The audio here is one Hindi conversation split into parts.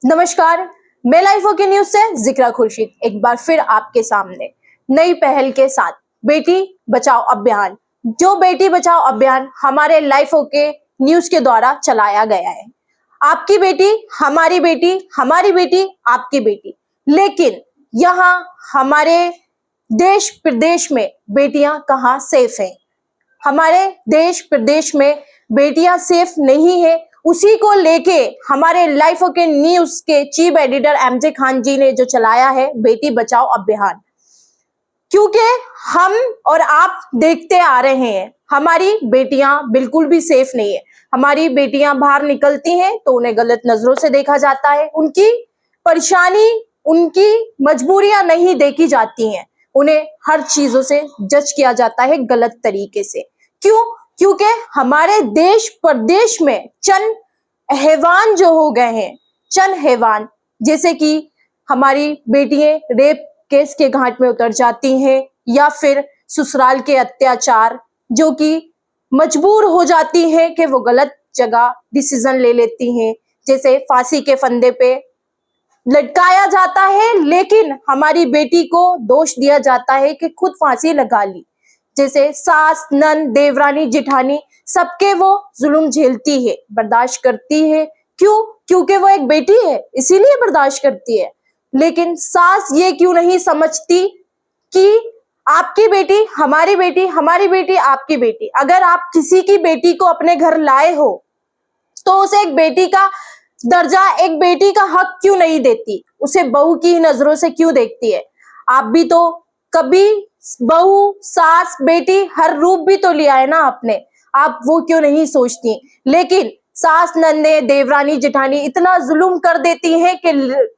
नमस्कार, मैं लाइफ ओके न्यूज से जिक्रा खुर्शीद एक बार फिर आपके सामने नई पहल के साथ बेटी बचाओ अभियान। जो बेटी बचाओ अभियान हमारे लाइफ ओके न्यूज के द्वारा चलाया गया है। आपकी बेटी, हमारी बेटी, हमारी बेटी, आपकी बेटी। लेकिन यहाँ हमारे देश प्रदेश में बेटियां कहाँ सेफ हैं? हमारे देश प्रदेश में बेटियां सेफ नहीं है। उसी को लेके हमारे लाइफ ओके न्यूज के चीफ एडिटर एमजे खान जी ने जो चलाया है बेटी बचाओ अभियान, क्योंकि हम और आप देखते आ रहे हैं हमारी बेटियां बिल्कुल भी सेफ नहीं है। हमारी बेटियां बाहर निकलती हैं तो उन्हें गलत नजरों से देखा जाता है, उनकी परेशानी, उनकी मजबूरियां नहीं देखी जाती हैं, उन्हें हर चीजों से जज किया जाता है गलत तरीके से। क्यों? क्योंकि हमारे देश प्रदेश में चंद हैवान जो हो गए हैं, चंद हैवान, जैसे कि हमारी बेटियां रेप केस के घाट में उतर जाती हैं या फिर ससुराल के अत्याचार, जो कि मजबूर हो जाती है कि वो गलत जगह डिसीजन ले लेती हैं। जैसे फांसी के फंदे पे लटकाया जाता है, लेकिन हमारी बेटी को दोष दिया जाता है कि खुद फांसी लगा ली। जैसे सास, नंद, देवरानी, जिठानी, सबके वो जुल्म झेलती है, बर्दाश्त करती है। क्यों? क्योंकि वो एक बेटी है, इसीलिए बर्दाश्त करती है। लेकिन सास ये क्यों नहीं समझती कि आपकी बेटी, हमारी बेटी, हमारी बेटी, आपकी बेटी। अगर आप किसी की बेटी को अपने घर लाए हो तो उसे एक बेटी का दर्जा, एक बेटी का हक क्यों नहीं देती? उसे बहू की नजरों से क्यों देखती है? आप भी तो कभी बहू, सास, बेटी हर रूप भी तो लिया है ना आपने, आप वो क्यों नहीं सोचती? लेकिन सास, नन्ने, देवरानी, जेठानी इतना जुल्म कर देती हैं कि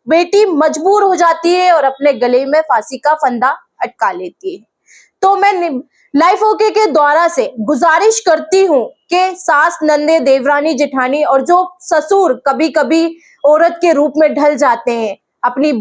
बेटी मजबूर हो जाती है और अपने गले में फांसी का फंदा अटका लेती है। तो मैं लाइफ ओके के द्वारा से गुजारिश करती हूँ कि सास, नन्ने, देवरानी, जेठानी और जो ससुर कभी कभी औरत के रूप में ढल जाते हैं, अपनी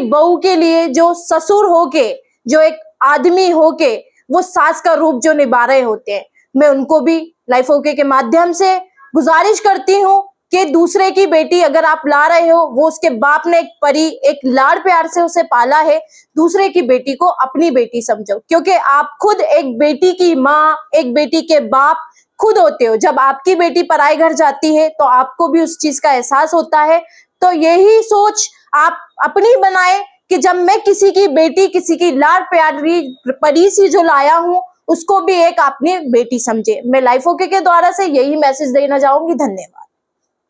बहू के लिए जो ससुर होके, जो एक आदमी होके वो सास का रूप जो निभा रहे होते हैं, मैं उनको भी लाइफ ओके के माध्यम से गुजारिश करती हूँ कि दूसरे की बेटी अगर आप ला रहे हो, वो उसके बाप ने एक लाड़ प्यार से उसे पाला है, दूसरे की बेटी को अपनी बेटी समझो, क्योंकि आप खुद एक बेटी की माँ, एक बेटी के बाप खुद होते हो। जब आपकी बेटी पराए घर जाती है तो आपको भी उस चीज का एहसास होता है। तो यही सोच आप अपनी बनाए कि जब मैं किसी की बेटी, किसी की लाड़ प्यारी परी सी जो लाया हूं, उसको भी एक अपनी बेटी समझे। मैं लाइफ ओके के द्वारा से यही मैसेज देना चाहूंगी। धन्यवाद।